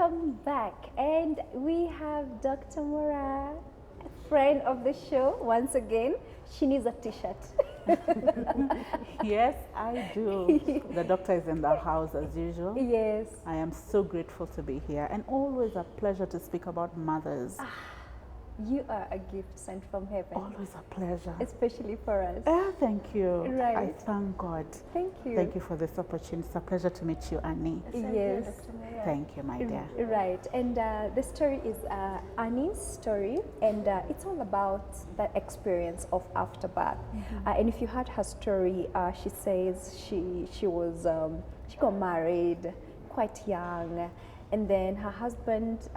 Welcome back. And we have Dr. Mora, a friend of the show, once again. She needs a t-shirt. Yes, I do. The doctor is in the house as usual. Yes. I am so grateful to be here and always a pleasure to speak about mothers. You are a gift sent from heaven. Always a pleasure. Especially for us. Thank you. Right. I thank God. Thank you. Thank you for this opportunity. It's a pleasure to meet you, Annie. Yes. Thank you, my dear. Right. And the story is Annie's story, and it's all about the experience of afterbirth. And if you heard her story, she says she got married quite young. And then her husband,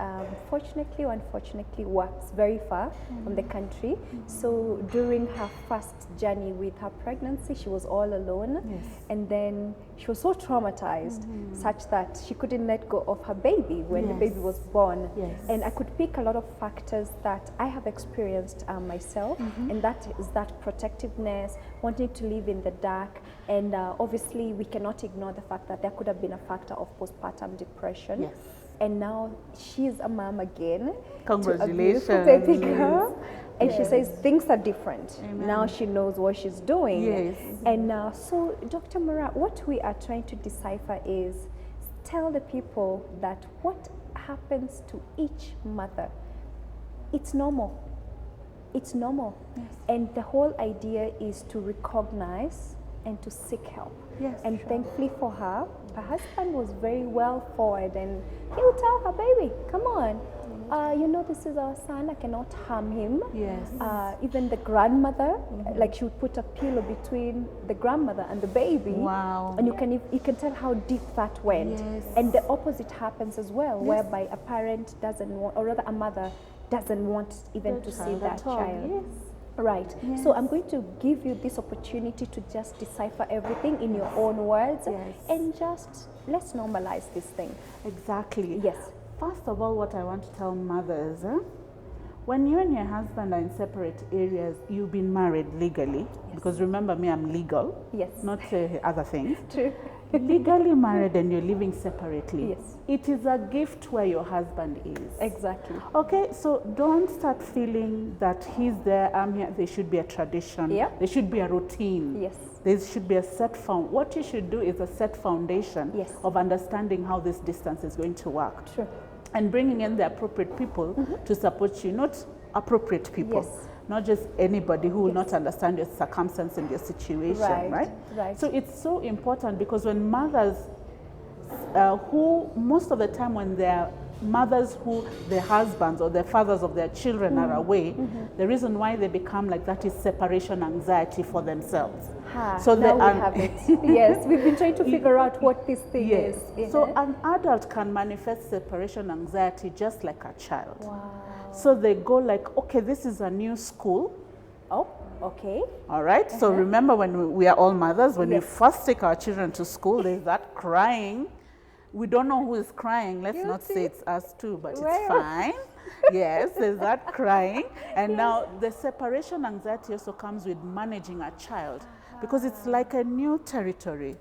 fortunately or unfortunately, works very far from the country. So during her first journey with her pregnancy, she was all alone. Yes. And then she was so traumatized, such that she couldn't let go of her baby when the baby was born. Yes. And I could pick a lot of factors that I have experienced myself, and that is that protectiveness, wanting to live in the dark. And obviously, we cannot ignore the fact that there could have been a factor of postpartum depression. Yes. And now she's a mom again. Congratulations. To a beautiful baby girl. And she says things are different. Amen. Now she knows what she's doing. Yes. And so, Dr. Mora, what we are trying to decipher is tell the people that what happens to each mother, it's normal. It's normal. Yes. And the whole idea is to recognize and to seek help. Yes, And sure. thankfully for her husband was very well forward, and he would tell her, baby, come on. You know, this is our son, I cannot harm him. Yes. Even the grandmother, like she would put a pillow between the grandmother and the baby. Wow. And you can tell how deep that went. Yes. And the opposite happens as well, Yes. whereby a parent doesn't want, or rather a mother doesn't want even The to see child that at all. child. Yes. Right. Yes. So I'm going to give you this opportunity to just decipher everything in your own words. Yes. And just let's normalize this thing. Exactly. Yes. First of all, what I want to tell mothers, when you and your husband are in separate areas, you've been married legally, because remember me, I'm legal, Yes. not other things. True. Legally married and you're living separately. Yes. It is a gift where your husband is. Exactly. Okay, so don't start feeling that he's there, I'm here. There should be a tradition. Yeah. There should be a routine. Yes. There should be a what you should do is a set foundation Yes. of understanding how this distance is going to work. True. And bringing in the appropriate people to support you, not appropriate people, Yes. not just anybody who will not understand your circumstance and your situation, right? Right. So it's so important, because when mothers, who most of the time when they're mothers who their husbands or the fathers of their children are away, the reason why they become like that is separation anxiety for themselves. So now we are- have it. Yes, we've been trying to figure out what this thing Yes. is. So an adult can manifest separation anxiety just like a child. Wow. So they go like, okay, this is a new school. Oh, okay. All right. So remember when we are all mothers, when we Yes. first take our children to school, there's that crying. We don't know who is crying. Let's not say it's us too, but Well. it's fine. Yes, there's that crying. And now the separation anxiety also comes with managing a child, because it's like a new territory.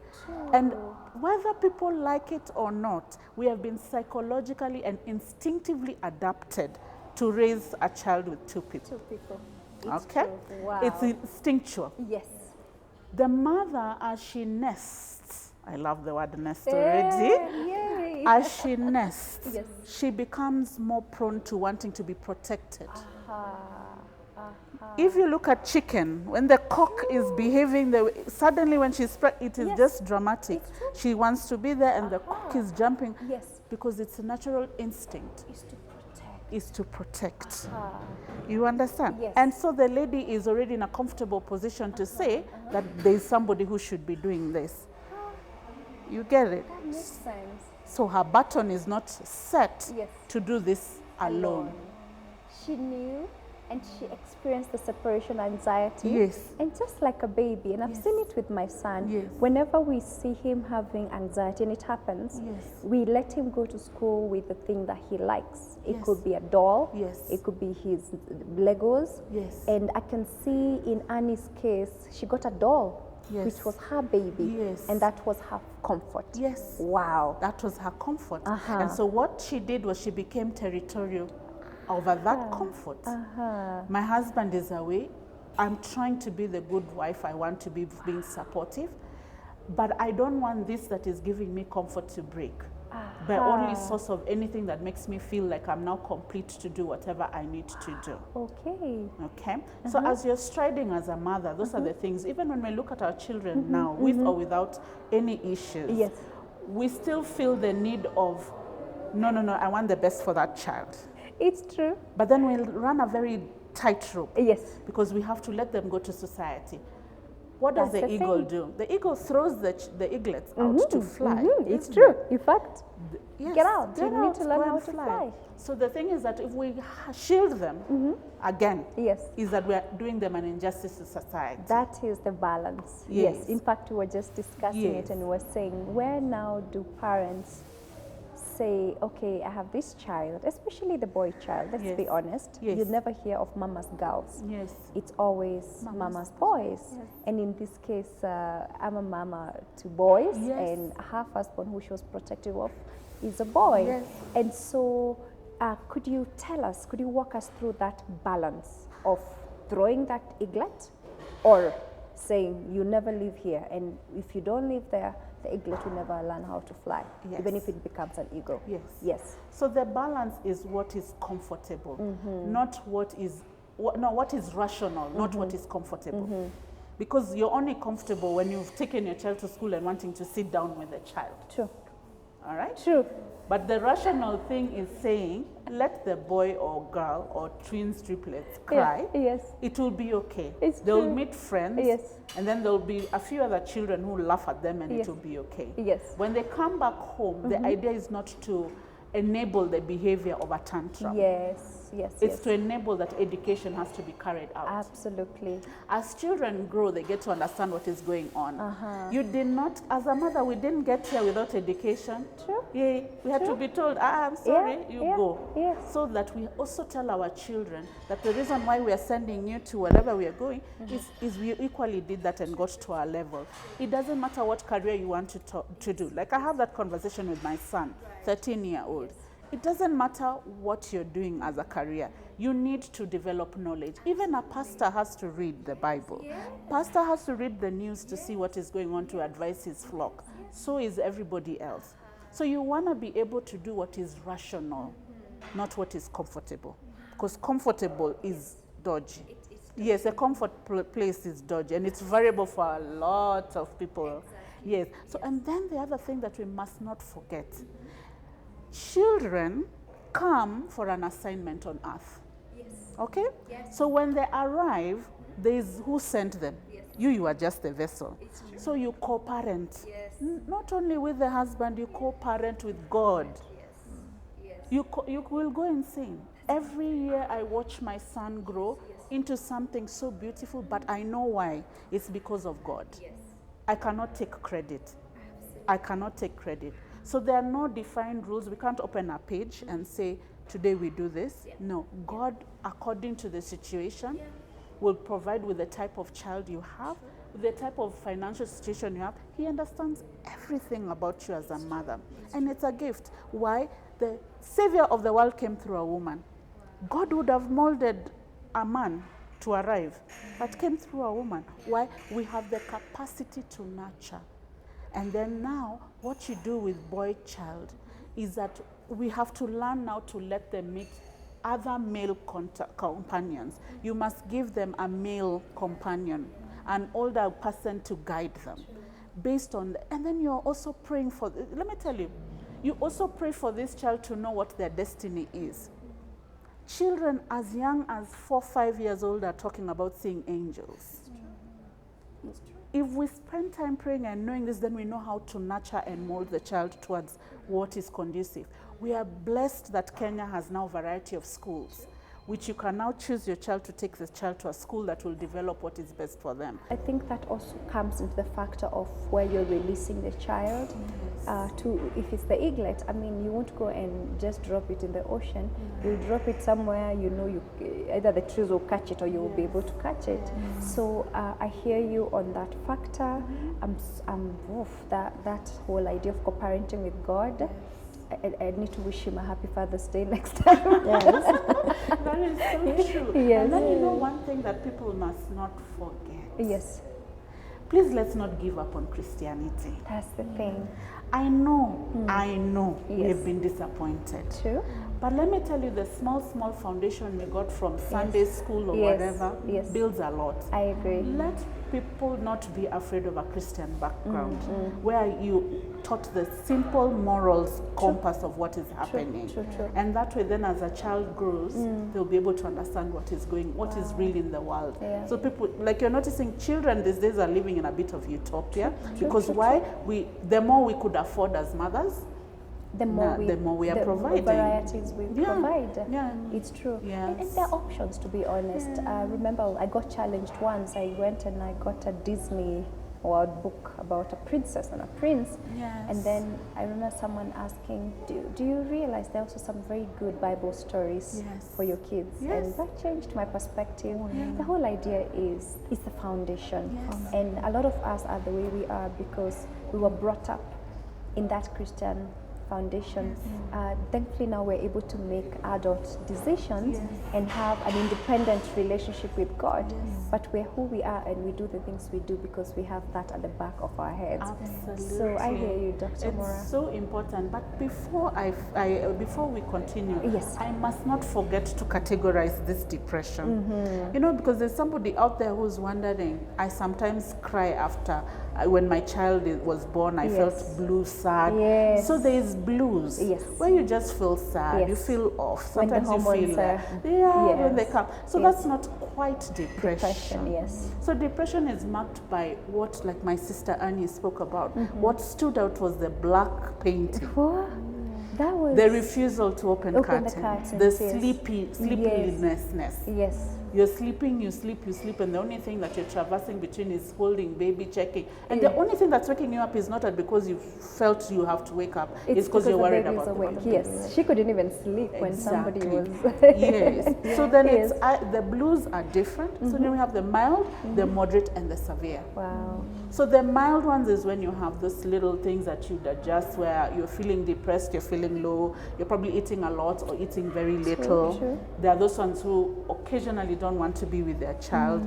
And whether people like it or not, we have been psychologically and instinctively adapted to raise a child with two people. Two people. It's Okay? true. Wow. It's instinctual. Yes. The mother, as she nests, I love the word nest already. Yay. As she nests, Yes. she becomes more prone to wanting to be protected. Ah, If you look at chicken, when the cock is behaving, suddenly when she's pregnant, it is Yes. just dramatic. It's true. She wants to be there and the cock is jumping, Yes. because its natural instinct Is to protect. is to protect. Ah. You understand? Yes. And so the lady is already in a comfortable position to say that there is somebody who should be doing this. You get it? That makes sense. So her button is not set Yes. to do this alone. She knew, and she experienced the separation anxiety. Yes. And just like a baby, and I've seen it with my son, Yes. whenever we see him having anxiety, and it happens, Yes. we let him go to school with the thing that he likes. It Yes. could be a doll, Yes. it could be his Legos. Yes. And I can see in Annie's case, she got a doll. Yes. which was her baby. Yes. And that was her comfort. Yes. Wow. That was her comfort. Uh-huh. And so what she did was she became territorial over that comfort. My husband is away. I'm trying to be the good wife I want to be, being supportive. But I don't want this that is giving me comfort to break. The only source of anything that makes me feel like I'm now complete to do whatever I need to do. Okay. Okay? So as you're striding as a mother, those are the things, even when we look at our children now, with or without any issues, Yes. we still feel the need of, no, I want the best for that child. It's true. But then we'll run a very tightrope. Yes. Because we have to let them go to society. What does That's the the eagle thing. do? The eagle throws the eaglets out to fly. It's isn't true. it? In fact, Yes, get out. get You need out, to learn go how and to fly. So the thing is that if we shield them, again, Yes. is that we are doing them an injustice to society. That is the balance. Yes. In fact, we were just discussing Yes. it and we were saying, where now do parents say, okay, I have this child, especially the boy child, let's be Yes. honest. Yes. You never hear of mama's girls. Yes. It's always mama's boys. And in this case, I'm a mama to boys, Yes. and her firstborn, who she was protective of, is a boy. Yes. And so, could you walk us through that balance of throwing that eaglet or saying, you never live here, and if you don't live there, the eaglet will never learn how to fly, Yes. even if it becomes an eagle. Yes. Yes. So the balance is what is comfortable, not what is rational, not what is comfortable. Because you're only comfortable when you've taken your child to school and wanting to sit down with the child. True. All right? True. But the rational thing is saying, let the boy or girl or twins, triplets cry. Yeah. Yes. It will be okay. It's They'll true. meet friends. Yes. And then there'll be a few other children who laugh at them and Yes. it will be okay. Yes. When they come back home, the idea is not to enable the behavior of a tantrum. Yes. Yes. It's Yes. to enable that education has to be carried out. Absolutely. As children grow, they get to understand what is going on. You did not, as a mother, we didn't get here without education. True. Yeah, we had to be told, I'm sorry, you go. Yes. So that we also tell our children that the reason why we are sending you to wherever we are going is we equally did that and got to our level. It doesn't matter what career you want to do. Like I have that conversation with my son, 13-year-old. It doesn't matter what you're doing as a career. You need to develop knowledge. Even a pastor has to read the Bible. Pastor has to read the news to see what is going on to advise his flock. So is everybody else. So you want to be able to do what is rational, not what is comfortable. Because comfortable is dodgy. Yes, a comfort place is dodgy, and it's variable for a lot of people. Yes. So, and then the other thing that we must not forget, children come for an assignment on earth. Yes. Okay? Yes. So when they arrive, there is who sent them. Yes. You are just the vessel. It's true. So you co-parent. Yes. Not only with the husband, you co-parent with God. Yes. You will go insane. Every year I watch my son grow into something so beautiful, but I know why. It's because of God. Yes. I cannot take credit. Absolutely. I cannot take credit. So there are no defined rules. We can't open a page and say, today we do this. Yeah. No, God, according to the situation, will provide with the type of child you have, with the type of financial situation you have. He understands everything about you as a mother. And it's a gift. Why? The Savior of the world came through a woman. God would have molded a man to arrive, but came through a woman. Why? We have the capacity to nurture. And then now, what you do with boy child is that we have to learn now to let them meet other male companions. You must give them a male companion, an older person to guide them. Based on and then you're also praying for, let me tell you, you also pray for this child to know what their destiny is. Children as young as 4, 5 years old are talking about seeing angels. If we spend time praying and knowing this, then we know how to nurture and mold the child towards what is conducive. We are blessed that Kenya has now a variety of schools which you can now choose your child to take the child to a school that will develop what is best for them. I think that also comes into the factor of where you're releasing the child. To, if it's the eaglet, I mean, you won't go and just drop it in the ocean. You drop it somewhere, you know, you either the trees will catch it or you will be able to catch it. So I hear you on that factor. That whole idea of co-parenting with God. I need to wish him a happy Father's Day next time. Yes, that is so true. Yes. And then you know one thing that people must not forget. Yes. Please let's not give up on Christianity. That's the thing. I know Yes. we've been disappointed. True. But let me tell you, the small foundation we got from Sunday school or whatever builds a lot. I agree. Let people not be afraid of a Christian background where you taught the simple morals compass of what is happening. True. And that way then as a child grows, they'll be able to understand what is is real in the world. Yeah. So people, like you're noticing, children these days are living in a bit of utopia because the more we could afford as mothers, the more we are providing. Varieties we provide. Yeah. It's true. Yes. And there are options, to be honest. Remember, I got challenged once. I went and I got a Disney World book about a princess and a prince. Yes. And then I remember someone asking, do you realize there are also some very good Bible stories for your kids? Yes. And that changed my perspective. The whole idea is the foundation. Yes. And a lot of us are the way we are because we were brought up in that Christian foundation. Thankfully now we're able to make adult decisions and have an independent relationship with God. But we're who we are and we do the things we do because we have that at the back of our heads. Absolutely. So I hear you, Dr. Mora. It's so important. But before before we continue, I must not forget to categorize this depression. You know, because there's somebody out there who's wondering, I sometimes cry after when my child was born, I felt blue, sad. So there is blues where you just feel sad, you feel off. Sometimes you feel when they come. So that's not quite depression. So depression is marked by what, like my sister Annie spoke about, what stood out was the black painting. That was the refusal to open curtains, the sleepiness. Yes. You're sleeping, you sleep, and the only thing that you're traversing between is holding, baby, checking. And the only thing that's waking you up is not because you felt you have to wake up, it's because you're worried about the baby. Yes, she couldn't even sleep when somebody was... So then it's the blues are different. So then we have the mild, the moderate, and the severe. Wow. So the mild ones is when you have those little things that you'd adjust where you're feeling depressed, you're feeling low, you're probably eating a lot or eating very little. True. There are those ones who occasionally don't want to be with their child.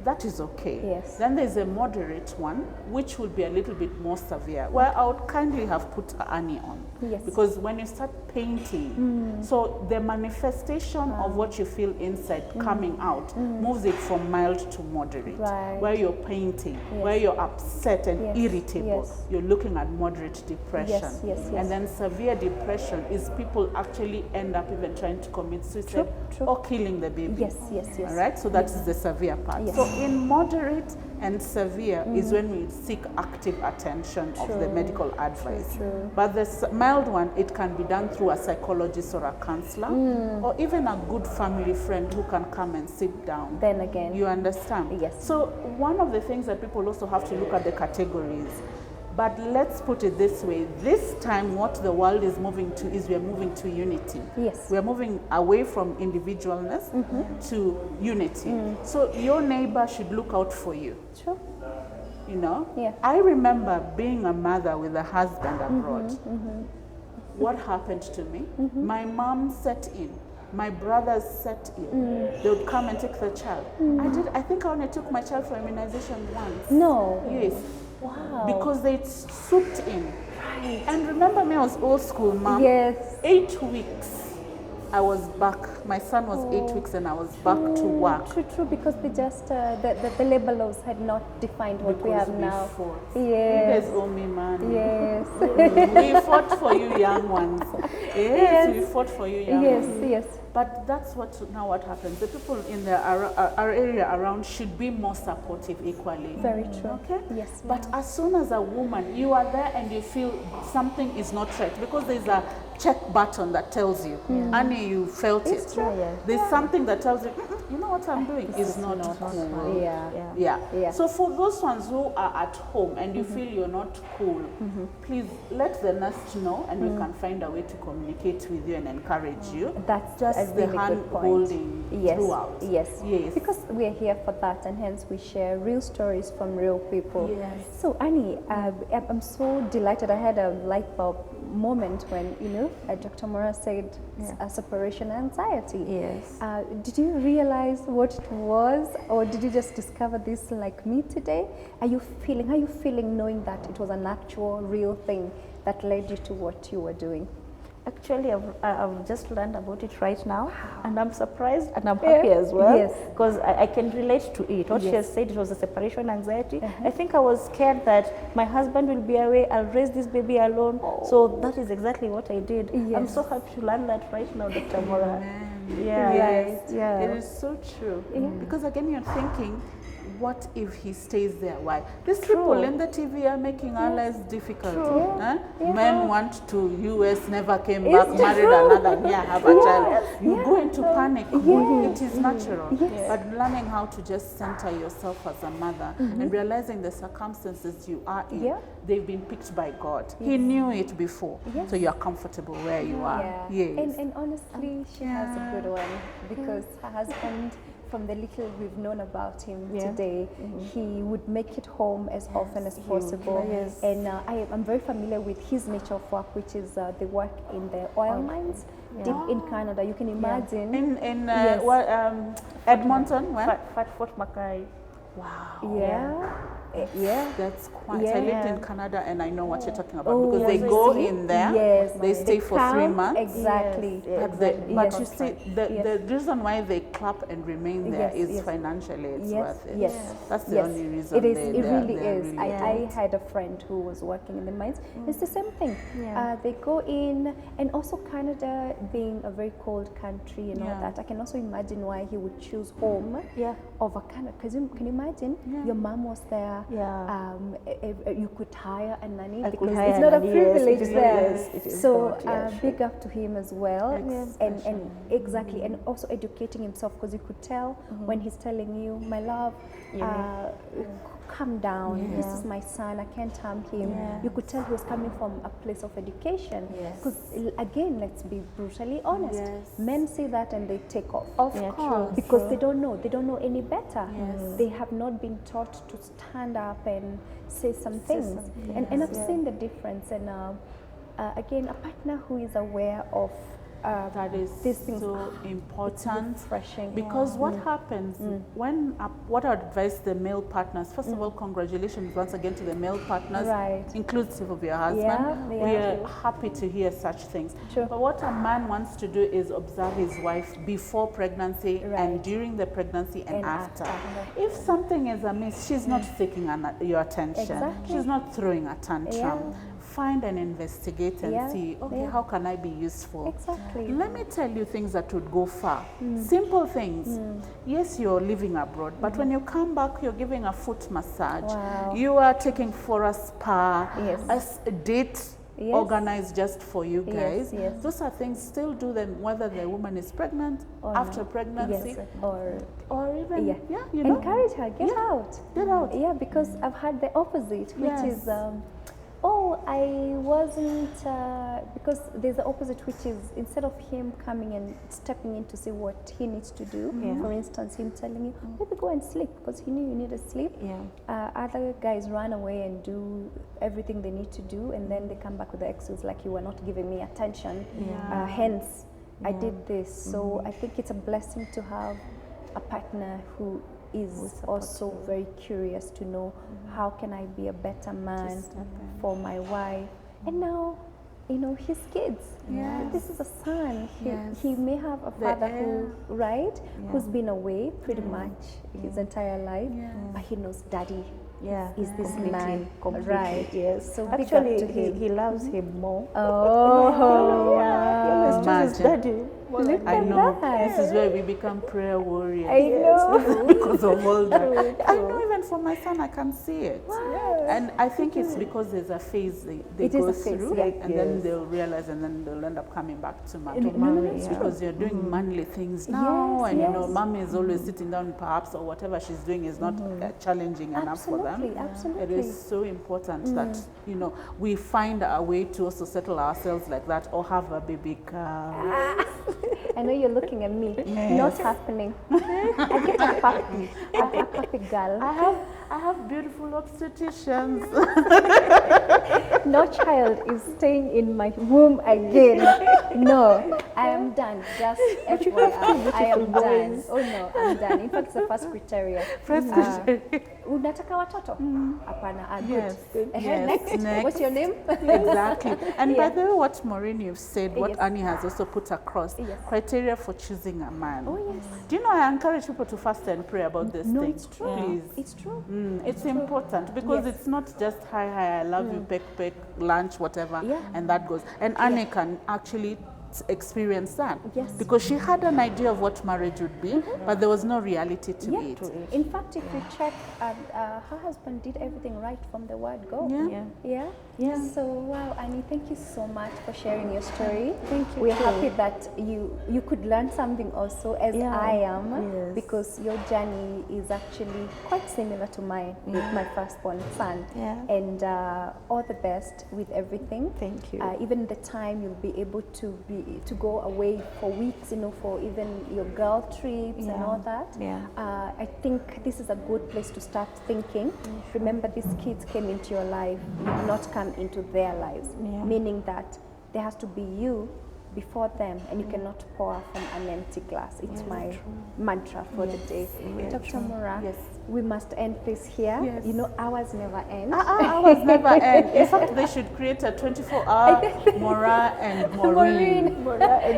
That is okay. Yes. Then there's a moderate one, which would be a little bit more severe, where I would kindly have put Annie on. Yes. Because when you start painting, so the manifestation of what you feel inside coming out moves it from mild to moderate. Where you're painting, where you're upset and irritable, you're looking at moderate depression. And then severe depression is people actually end up even trying to commit suicide or killing the baby. All right, so that is the severe part. So in moderate and severe is when we seek active attention of the medical advice. But the mild one, it can be done through a psychologist or a counselor or even a good family friend who can come and sit down. Then again. You understand? Yes. So one of the things that people also have to look at the categories. But let's put it this way. This time what the world is moving to is we're moving to unity. Yes. We're moving away from individualness to unity. So your neighbor should look out for you. Sure. You know? I remember being a mother with a husband abroad. What happened to me? My mom set in. My brothers set in. They would come and take the child. I think I only took my child for immunization once. No. Yes. Wow. Because they swooped in. And remember me, I was old school, Mom. Yes. 8 weeks. I was back. My son was 8 weeks and I was back to work. True, because they just, the labor laws had not defined what we have now. You Yes. guys owe me money. Yes. We fought for you young ones. Yes, we fought for you young ones. Yes. But that's what happens. The people in our area around should be more supportive equally. Very true. Okay? Yes. But as soon as a woman, you are there and you feel something is not right, because there's a check button that tells you, Annie, you felt it. true. Yeah. There's something that tells you, you know what I'm doing is not cool. Yeah. So for those ones who are at home and you feel you're not cool, please let the nest know, and we can find a way to communicate with you and encourage you. That's just a the really hand good point. holding Yes. throughout. Yes. Yes. Because we're here for that, and hence we share real stories from real people. Yes. So Annie, I'm so delighted. I had a light bulb moment when Dr. Mora said separation anxiety. Yes. Did you realize what it was, or did you just discover this like me today? How are you feeling knowing that it was an actual real thing that led you to what you were doing? Actually, I've just learned about it right now, and I'm surprised and I'm happy as well. Yes. Because I can relate to it. What she has said, it was a separation anxiety. I think I was scared that my husband will be away, I'll raise this baby alone. So that is exactly what I did. Yes. I'm so happy to learn that right now, Dr. Mora. Yeah. Yes. Yeah. It is so true. Because again, you're thinking, what if he stays there? Why? These people in the TV are making our lives difficult. Huh? Men went to US, never came back, married another year, have a child. You go into panic. It is natural. But learning how to just center yourself as a mother and realizing the circumstances you are in, they've been picked by God. He knew it before. So you're comfortable where you are. Yes. And honestly, she has a good one, because her husband, from the little we've known about him today, he would make it home as often as possible. And I'm very familiar with his nature of work, which is the work in the oil mines deep in Canada. You can imagine. In Edmonton, where? Fort McKay. Wow. Yeah. That's quite. Yeah. I lived in Canada and I know what you're talking about, because they go in there. Yes. They stay for 3 months. Exactly. But you see, the reason why they clap and remain there is financially it's worth it. Yes. That's the only reason. It is. They, It they're- really they're is. really I had a friend who was working in the mines. It's the same thing. They go in, and also Canada being a very cold country and all that, I can also imagine why he would choose home over Canada. Because you can imagine your mom was there. You could hire a nanny, because hire it's not a nanny, privilege it is there. not, it is So not, big up to him as well. And exactly, and also educating himself, because you could tell when he's telling you, my love, calm down, this is my son, I can't harm him. You could tell he was coming from a place of education. Because again, let's be brutally honest, men see that and they take off. Of course. Because they don't know any better. They have not been taught to stand up and say some things. And I've seen the difference. And again, a partner who is aware of that is these things, so important, refreshing. because what happens when what I advise the male partners, first of all, congratulations once again to the male partners, inclusive of your husband. We are happy to hear such things. But what a man wants to do is observe his wife before pregnancy and during the pregnancy and after. If something is amiss, she's not seeking your attention. She's not throwing a tantrum. Find and investigate and see, okay, how can I be useful? Exactly. Let me tell you things that would go far. Simple things. Yes, you're living abroad, but when you come back, you're giving a foot massage. You are taking for a spa, a date organized just for you guys. Those are things, still do them whether the woman is pregnant, or after pregnancy, or even, you know. Encourage her, get out. Get out. Yeah, because I've had the opposite, which is, oh, I wasn't, because there's the opposite, which is instead of him coming and stepping in to see what he needs to do, for instance, him telling you, maybe go and sleep, because he knew you needed sleep. Other guys run away and do everything they need to do, and then they come back with the excuse like, you were not giving me attention, hence I did this. So I think it's a blessing to have a partner who is also very curious to know how can I be a better man for my wife. And now, you know, his kids. This is a son. He may have a father who, who's been away pretty much his entire life, but he knows daddy is this man. Yes. So actually, he loves him more. Oh, He always chooses daddy. Look I at know. that. This is where we become prayer warriors. I know. Because of all that. True, I know even for my son, I can see it. Yes. And I think it's because there's a phase they It is go a phase, through, yeah. and then they'll realize, and then they'll end up coming back to mom. No, it's It's true. because you're doing manly things now, Yes, and you know, yes. mom is always sitting down, perhaps, or whatever she's doing is not challenging enough for them. Absolutely, absolutely. It is so important that you know we find a way to also settle ourselves like that, or have a baby girl. I know you're looking at me. Yes. Not happening. I get a puppy girl. I have beautiful obstetricians. No child is staying in my womb again. No, I am done. Just FYI, I am done. Oh no, I'm done. In fact, it's the first criteria. Unataka watoto? Hapana. Good. Yes. Next. What's your name? Exactly. And by Yeah. the way, what Maureen you've said, what Yes. Annie has also put across, Yes. criteria for choosing a man. Oh yes. Do you know, I encourage people to fast and pray about this No, thing. it's true. Please. It's true. It's important because Yes. it's not just hi, I love you, peck, lunch, whatever, Yeah. and that goes. And Annie can actually experience that Yes. because she had an idea of what marriage would be, but there was no reality to Yeah. it. In fact, if you check, her husband did everything right from the word go. Yeah. Yeah. Yeah. So wow, Annie, thank you so much for sharing your story. Thank you We're too. happy that you could learn something also, as Yeah. I am, Yes. because your journey is actually quite similar to mine with my firstborn son. Yeah. And all the best with everything. Thank you. Even the time you'll be able to go away for weeks, you know, for even your girl trips and Yeah. all that. Yeah. I think this is a good place to start thinking. Remember, these kids came into your life, you did not come into their lives, Yeah. meaning that there has to be you before them, and you cannot pour from an empty glass. It's my mantra for the day. Dr. Mora, Yes. we must end this here. Yes. You know, hours never end. Hours never end. In fact, they should create a 24-hour Mora and Maureen.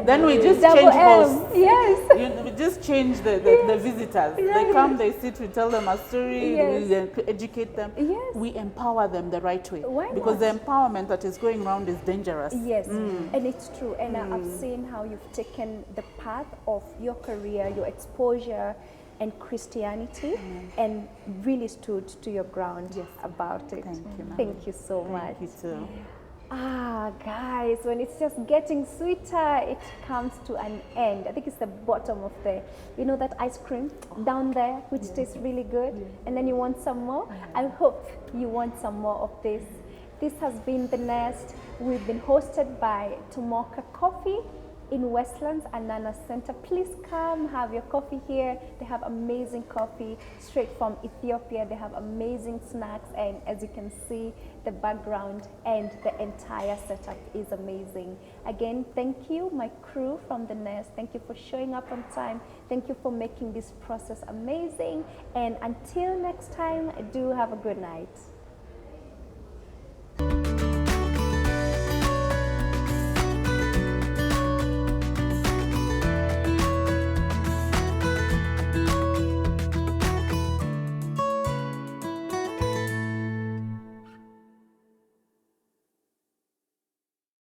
Then we just Double change M. hosts. Yes. We just change the visitors. They come, they sit, we tell them a story, Yes. we educate them. Yes. We empower them the right way. Why because not? the empowerment that is going around is dangerous. Yes, and it's true. And I've seen how you've taken the path of your career, your exposure, and Christianity, and really stood to your ground about it. Thank you, ma'am. Thank you so much. Thank you too. Guys, when it's just getting sweeter, it comes to an end. I think it's the bottom of the, you know, that ice cream down there, which tastes really good, and then you want some more. I hope you want some more of this. This has been The Nest. We've been hosted by Tomoka Coffee in Westlands and Nana Center. Please come have your coffee here. They have amazing coffee straight from Ethiopia. They have amazing snacks, and as you can see, the background and the entire setup is amazing. Again, thank you, my crew from The Nest. Thank you for showing up on time. Thank you for making this process amazing. And until next time, do have a good night.